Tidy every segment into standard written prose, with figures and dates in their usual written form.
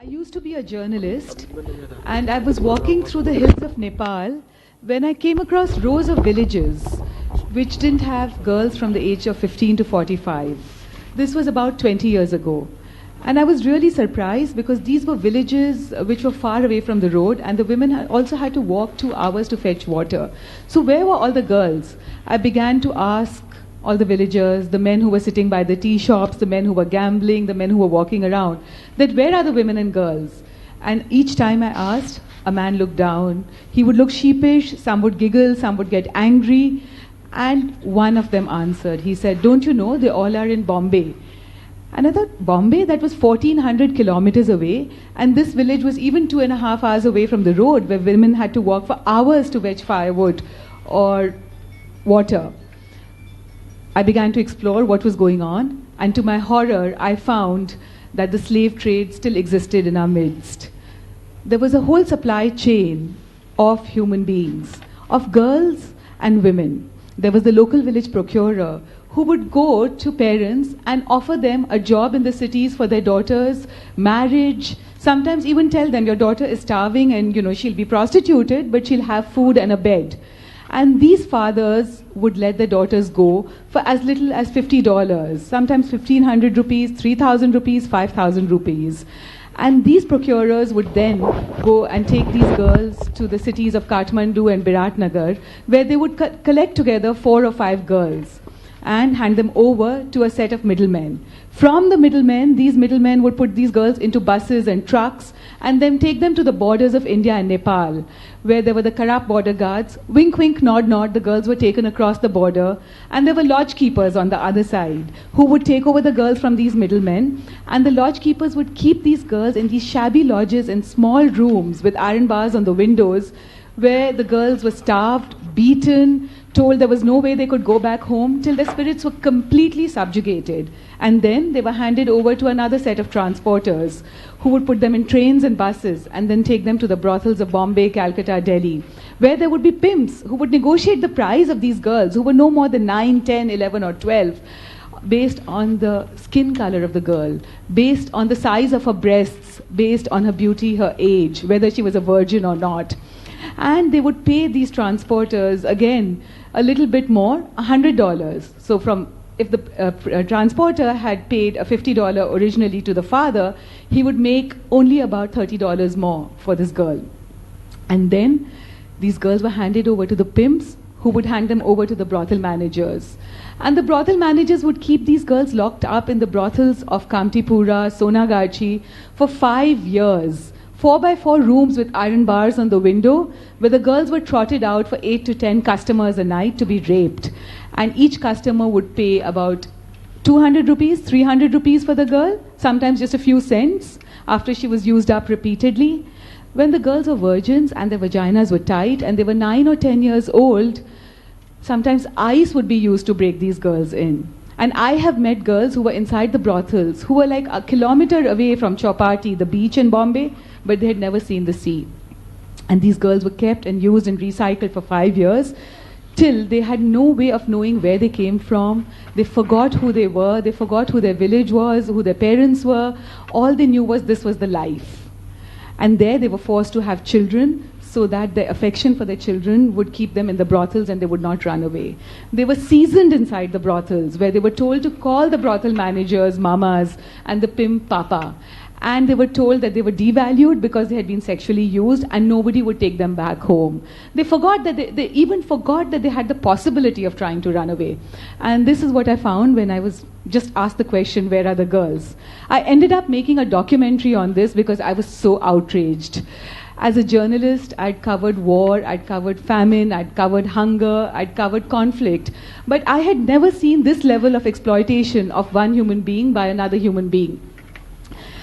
I used to be a journalist, and I was walking through the hills of Nepal when I came across rows of villages which didn't have girls from the age of 15 to 45. This was about 20 years ago. And I was really surprised because these were villages which were far away from the road, and the women also had to walk 2 hours to fetch water. So, where were all the girls? I began to ask all the villagers, the men who were sitting by the tea shops, the men who were gambling, the men who were walking around, that where are the women and girls? And each time I asked, a man looked down. He would look sheepish, some would giggle, some would get angry. And one of them answered. He said, "Don't you know, they all are in Bombay." And I thought, Bombay, that was 1400 kilometers away, and this village was even 2.5 hours away from the road, where women had to walk for hours to fetch firewood or water. I began to explore what was going on, and to my horror, I found that the slave trade still existed in our midst. There was a whole supply chain of human beings, of girls and women. There was the local village procurer who would go to parents and offer them a job in the cities for their daughters, marriage, sometimes even tell them, your daughter is starving and she'll be prostituted, but she'll have food and a bed. And these fathers would let their daughters go for as little as $50, sometimes 1,500 rupees, 3,000 rupees, 5,000 rupees. And these procurers would then go and take these girls to the cities of Kathmandu and Biratnagar, where they would collect together 4 or 5 girls and hand them over to a set of middlemen. From the middlemen, these middlemen would put these girls into buses and trucks and then take them to the borders of India and Nepal, where there were the corrupt border guards. Wink, wink, nod, nod, the girls were taken across the border, and there were lodge keepers on the other side who would take over the girls from these middlemen, and the lodge keepers would keep these girls in these shabby lodges in small rooms with iron bars on the windows, where the girls were starved, beaten, told there was no way they could go back home, till their spirits were completely subjugated. And then they were handed over to another set of transporters who would put them in trains and buses and then take them to the brothels of Bombay, Calcutta, Delhi, where there would be pimps who would negotiate the price of these girls who were no more than 9, 10, 11 or 12, based on the skin color of the girl, based on the size of her breasts, based on her beauty, her age, whether she was a virgin or not. And they would pay these transporters, again, a little bit more, $100. So if the transporter had paid a $50 originally to the father, he would make only about $30 more for this girl. And then these girls were handed over to the pimps, who would hand them over to the brothel managers. And the brothel managers would keep these girls locked up in the brothels of Kamtipura, Sonagachi for 5 years. 4x4 rooms with iron bars on the window, where the girls were trotted out for 8 to 10 customers a night to be raped. And each customer would pay about 200 rupees, 300 rupees for the girl, sometimes just a few cents, after she was used up repeatedly. When the girls were virgins and their vaginas were tight and they were 9 or 10 years old, sometimes ice would be used to break these girls in. And I have met girls who were inside the brothels, who were like a kilometer away from Chowpatty, the beach in Bombay, but they had never seen the sea. And these girls were kept and used and recycled for 5 years, till they had no way of knowing where they came from. They forgot who they were, they forgot who their village was, who their parents were. All they knew was this was the life. And there they were forced to have children, so that their affection for their children would keep them in the brothels and they would not run away. They were seasoned inside the brothels, where they were told to call the brothel managers mamas and the pimp papa. And they were told that they were devalued because they had been sexually used and nobody would take them back home. They forgot that they even forgot that they had the possibility of trying to run away. And this is what I found when I was just asked the question, where are the girls? I ended up making a documentary on this because I was so outraged. As a journalist, I'd covered war, I'd covered famine, I'd covered hunger, I'd covered conflict. But I had never seen this level of exploitation of one human being by another human being.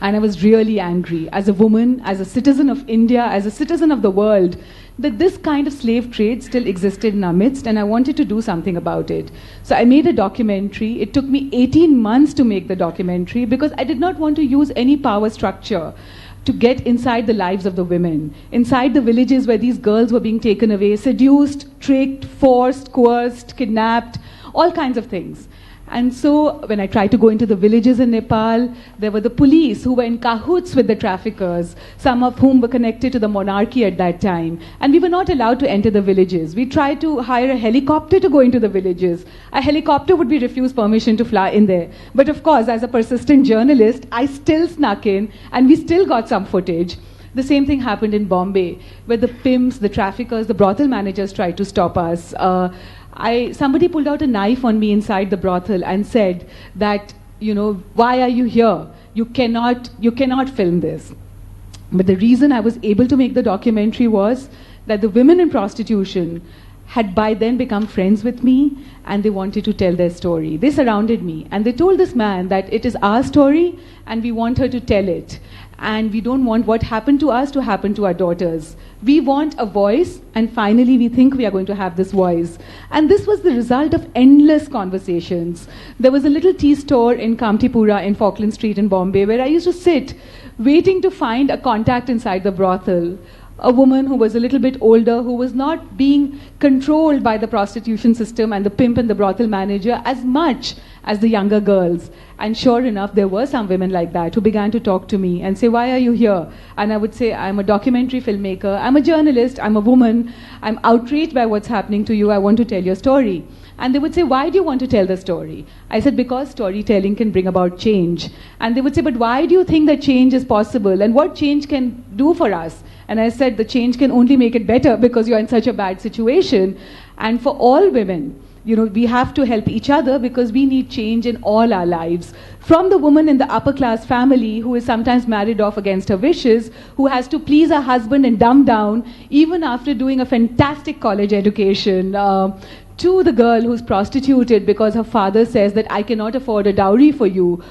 And I was really angry, as a woman, as a citizen of India, as a citizen of the world, that this kind of slave trade still existed in our midst, and I wanted to do something about it. So I made a documentary. It took me 18 months to make the documentary because I did not want to use any power structure to get inside the lives of the women, inside the villages where these girls were being taken away, seduced, tricked, forced, coerced, kidnapped, all kinds of things. And so when I tried to go into the villages in Nepal, there were the police who were in cahoots with the traffickers, some of whom were connected to the monarchy at that time. And we were not allowed to enter the villages. We tried to hire a helicopter to go into the villages. A helicopter would be refused permission to fly in there. But of course, as a persistent journalist, I still snuck in, and we still got some footage. The same thing happened in Bombay, where the pimps, the traffickers, the brothel managers tried to stop us. Somebody pulled out a knife on me inside the brothel and said that, why are you here? You cannot film this. But the reason I was able to make the documentary was that the women in prostitution had by then become friends with me, and they wanted to tell their story. They surrounded me, and they told this man that it is our story, and we want her to tell it. And we don't want what happened to us to happen to our daughters. We want a voice, and finally we think we are going to have this voice. And this was the result of endless conversations. There was a little tea store in Kamtipura in Falkland Street in Bombay where I used to sit waiting to find a contact inside the brothel. A woman who was a little bit older, who was not being controlled by the prostitution system and the pimp and the brothel manager as much as the younger girls. And sure enough, there were some women like that who began to talk to me and say, why are you here? And I would say, I'm a documentary filmmaker, I'm a journalist, I'm a woman, I'm outraged by what's happening to you, I want to tell your story. And they would say, why do you want to tell the story? I said, because storytelling can bring about change. And they would say, but why do you think that change is possible? And what change can do for us? And I said, the change can only make it better because you're in such a bad situation. And for all women, we have to help each other because we need change in all our lives. From the woman in the upper class family who is sometimes married off against her wishes, who has to please her husband and dumb down even after doing a fantastic college education, to the girl who's prostituted because her father says that I cannot afford a dowry for you.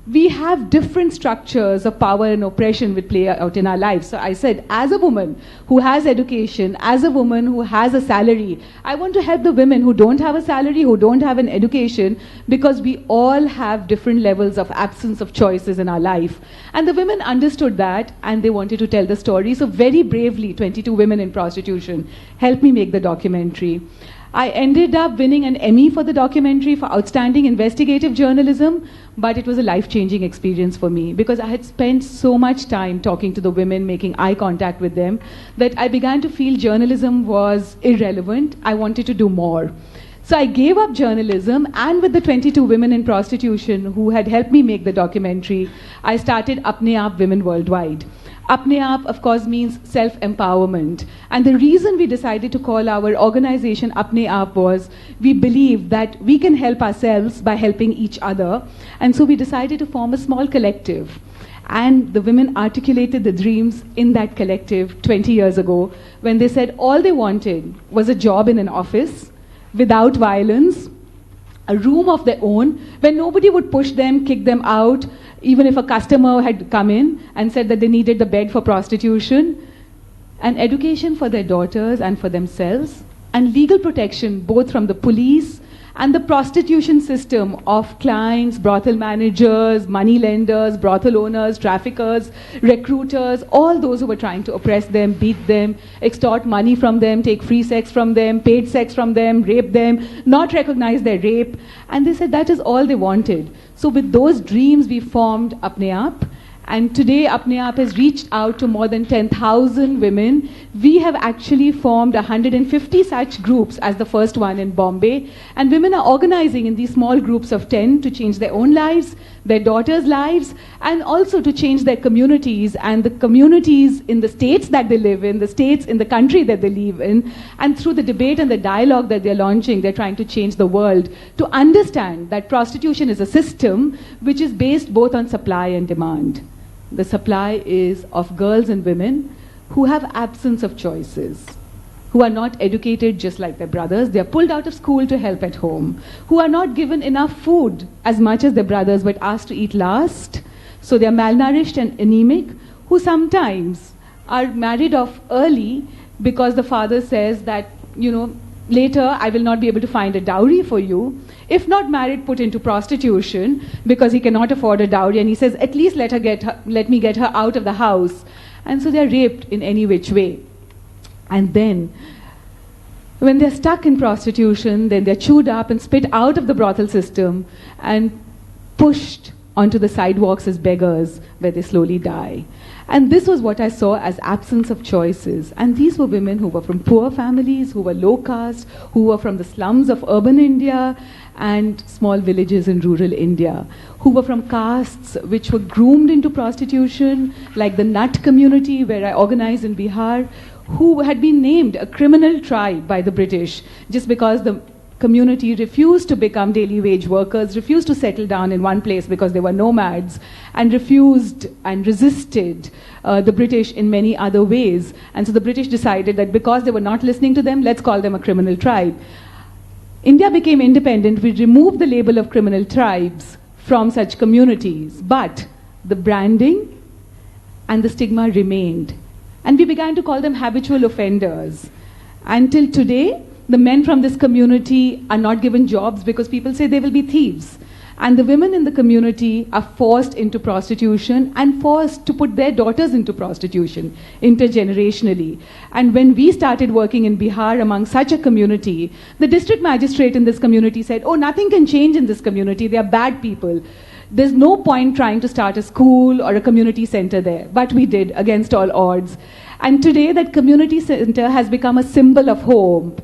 We have different structures of power and oppression which play out in our lives. So I said, as a woman who has education, as a woman who has a salary, I want to help the women who don't have a salary, who don't have an education, because we all have different levels of absence of choices in our life. And the women understood that, and they wanted to tell the story. So very bravely, 22 women in prostitution helped me make the documentary. I ended up winning an Emmy for the documentary for outstanding investigative journalism, but it was a life-changing experience for me because I had spent so much time talking to the women, making eye contact with them, that I began to feel journalism was irrelevant. I wanted to do more. So I gave up journalism, and with the 22 women in prostitution who had helped me make the documentary, I started Apne Aap Women Worldwide. Apne Aap, of course, means self-empowerment. And the reason we decided to call our organization Apne Aap was we believe that we can help ourselves by helping each other. And so we decided to form a small collective. And the women articulated the dreams in that collective 20 years ago when they said all they wanted was a job in an office without violence, a room of their own, where nobody would push them, kick them out, even if a customer had come in and said that they needed the bed for prostitution, and education for their daughters and for themselves, and legal protection both from the police and the prostitution system of clients, brothel managers, money lenders, brothel owners, traffickers, recruiters, all those who were trying to oppress them, beat them, extort money from them, take free sex from them, paid sex from them, rape them, not recognize their rape. And they said that is all they wanted. So with those dreams, we formed Apne Aap. And today, Apne Aap has reached out to more than 10,000 women. We have actually formed 150 such groups as the first one in Bombay. And women are organizing in these small groups of 10 to change their own lives, their daughters' lives, and also to change their communities and the communities in the states that they live in, the states in the country that they live in. And through the debate and the dialogue that they're launching, they're trying to change the world to understand that prostitution is a system which is based both on supply and demand. The supply is of girls and women who have absence of choices, who are not educated just like their brothers. They are pulled out of school to help at home, who are not given enough food as much as their brothers but asked to eat last. So they are malnourished and anemic, who sometimes are married off early because the father says that, later I will not be able to find a dowry for you. If not married, put into prostitution because he cannot afford a dowry, and he says, at least let me get her out of the house. And so they are raped in any which way. And then When they're stuck in prostitution, then they're chewed up and spit out of the brothel system and pushed onto the sidewalks as beggars, where they slowly die. And this was what I saw as absence of choices. And these were women who were from poor families, who were low caste, who were from the slums of urban India and small villages in rural India, who were from castes which were groomed into prostitution, like the Nat community where I organized in Bihar, who had been named a criminal tribe by the British just because the community refused to become daily wage workers, refused to settle down in one place because they were nomads, and refused and resisted the British in many other ways. And so the British decided that because they were not listening to them, let's call them a criminal tribe. India became independent. We removed the label of criminal tribes from such communities, but the branding and the stigma remained. And we began to call them habitual offenders. Until today, the men from this community are not given jobs because people say they will be thieves. And the women in the community are forced into prostitution and forced to put their daughters into prostitution intergenerationally. And when we started working in Bihar among such a community, the district magistrate in this community said, oh, nothing can change in this community. They are bad people. There's no point trying to start a school or a community center there. But we did, against all odds. And today that community center has become a symbol of hope.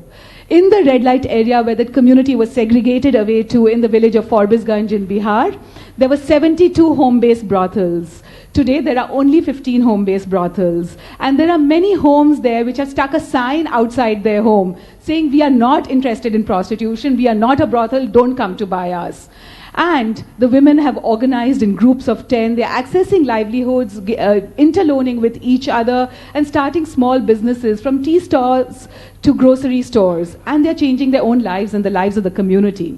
In the red light area where that community was segregated away to in the village of Forbesganj in Bihar, there were 72 home-based brothels. Today there are only 15 home-based brothels. And there are many homes there which have stuck a sign outside their home saying, we are not interested in prostitution, we are not a brothel, don't come to buy us. And the women have organized in groups of 10. They're accessing livelihoods, interloaning with each other, and starting small businesses from tea stores to grocery stores. And they're changing their own lives and the lives of the community.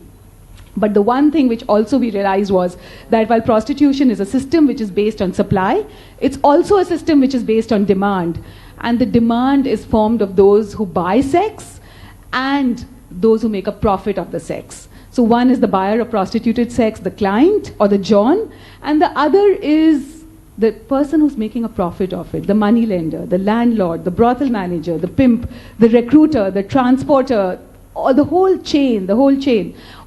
But the one thing which also we realized was that while prostitution is a system which is based on supply, it's also a system which is based on demand. And the demand is formed of those who buy sex and those who make a profit of the sex. So one is the buyer of prostituted sex, the client or the John, and the other is the person who's making a profit of it, the money lender, the landlord, the brothel manager, the pimp, the recruiter, the transporter, or the whole chain,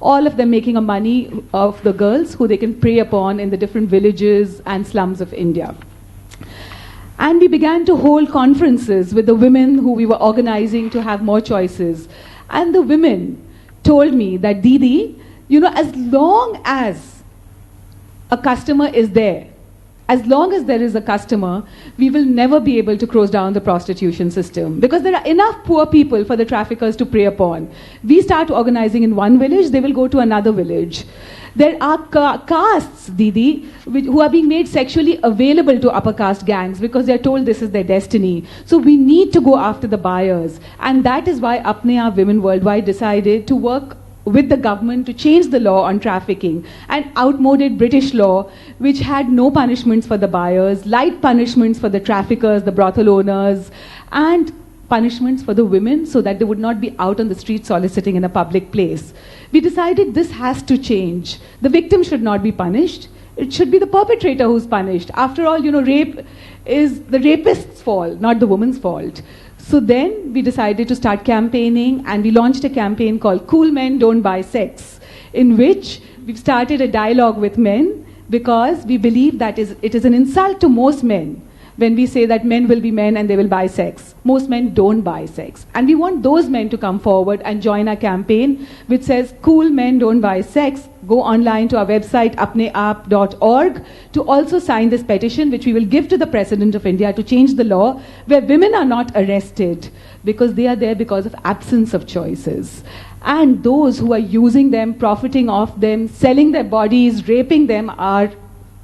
all of them making a money of the girls who they can prey upon in the different villages and slums of India. And we began to hold conferences with the women who we were organizing to have more choices. And the women told me that, Didi, as long as a customer is there, as long as there is a customer, we will never be able to close down the prostitution system because there are enough poor people for the traffickers to prey upon. We start organizing in one village, they will go to another village. There are castes, Didi, who are being made sexually available to upper caste gangs because they are told this is their destiny. So we need to go after the buyers. And that is why Apne Aap Women Worldwide decided to work with the government to change the law on trafficking, an outmoded British law which had no punishments for the buyers, light punishments for the traffickers, the brothel owners, and punishments for the women so that they would not be out on the street soliciting in a public place. We decided this has to change. The victim should not be punished. It should be the perpetrator who's punished. After all, rape is the rapist's fault, not the woman's fault. So then we decided to start campaigning, and we launched a campaign called Cool Men Don't Buy Sex, in which we've started a dialogue with men because we believe that it is an insult to most men when we say that men will be men and they will buy sex. Most men don't buy sex. And we want those men to come forward and join our campaign, which says, Cool Men Don't Buy Sex. Go online to our website, apneaap.org, to also sign this petition, which we will give to the President of India to change the law, where women are not arrested because they are there because of absence of choices. And those who are using them, profiting off them, selling their bodies, raping them are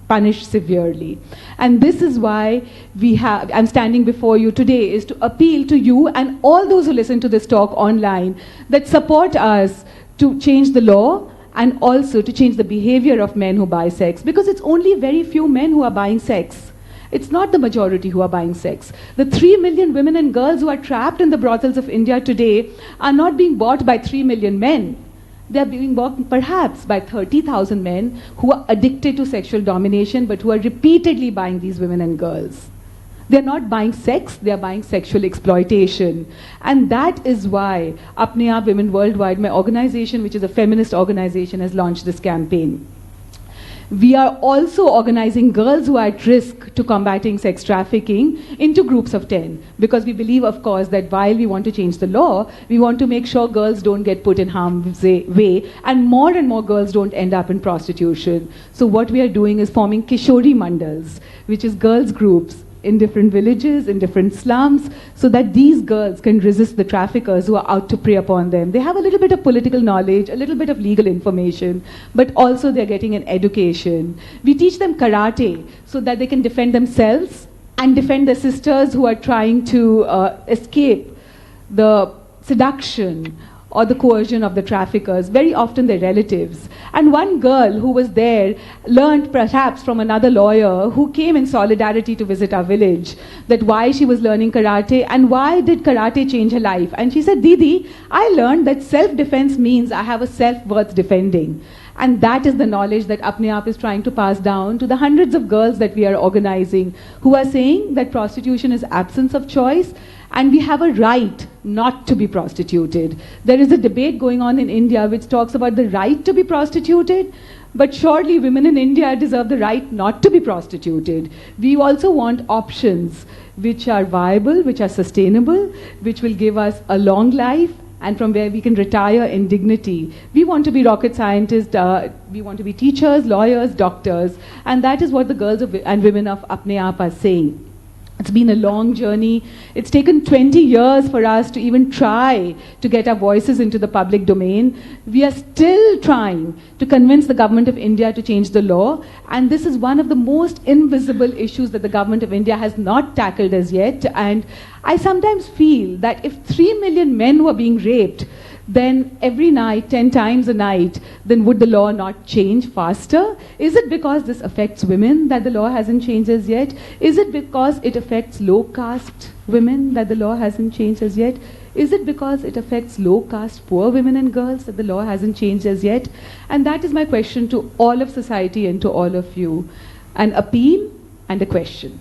punished severely. And this is why I'm standing before you today, is to appeal to you and all those who listen to this talk online that support us to change the law and also to change the behavior of men who buy sex, because it's only very few men who are buying sex. It's not the majority who are buying sex. The 3 million women and girls who are trapped in the brothels of India today are not being bought by 3 million men. They are being bought perhaps by 30,000 men who are addicted to sexual domination but who are repeatedly buying these women and girls. They're not buying sex, they're buying sexual exploitation. And that is why Apne Aap Women Worldwide, my organization, which is a feminist organization, has launched this campaign. We are also organizing girls who are at risk to combating sex trafficking into groups of 10, because we believe, of course, that while we want to change the law, we want to make sure girls don't get put in harm's way and more girls don't end up in prostitution. So what we are doing is forming Kishori Mandals, which is girls groups in different villages, in different slums, so that these girls can resist the traffickers who are out to prey upon them. They have a little bit of political knowledge, a little bit of legal information, but also they're getting an education. We teach them karate so that they can defend themselves and defend their sisters who are trying to escape the seduction or the coercion of the traffickers, very often their relatives. And one girl who was there learned perhaps from another lawyer who came in solidarity to visit our village that why she was learning karate and why did karate change her life. And she said, Didi, I learned that self-defense means I have a self worth defending. And that is the knowledge that Apne Aap is trying to pass down to the hundreds of girls that we are organizing who are saying that prostitution is absence of choice and we have a right not to be prostituted. There is a debate going on in India which talks about the right to be prostituted, but surely women in India deserve the right not to be prostituted. We also want options which are viable, which are sustainable, which will give us a long life, and from where we can retire in dignity. We want to be rocket scientists, we want to be teachers, lawyers, doctors, and that is what the girls and women of Apne Aap are saying. It's been a long journey. It's taken 20 years for us to even try to get our voices into the public domain. We are still trying to convince the government of India to change the law, and this is one of the most invisible issues that the government of India has not tackled as yet. And I sometimes feel that if 3 million men were being raped, then every night, 10 times a night, then would the law not change faster? Is it because this affects women that the law hasn't changed as yet? Is it because it affects low-caste women that the law hasn't changed as yet? Is it because it affects low-caste poor women and girls that the law hasn't changed as yet? And that is my question to all of society and to all of you. An appeal and a question.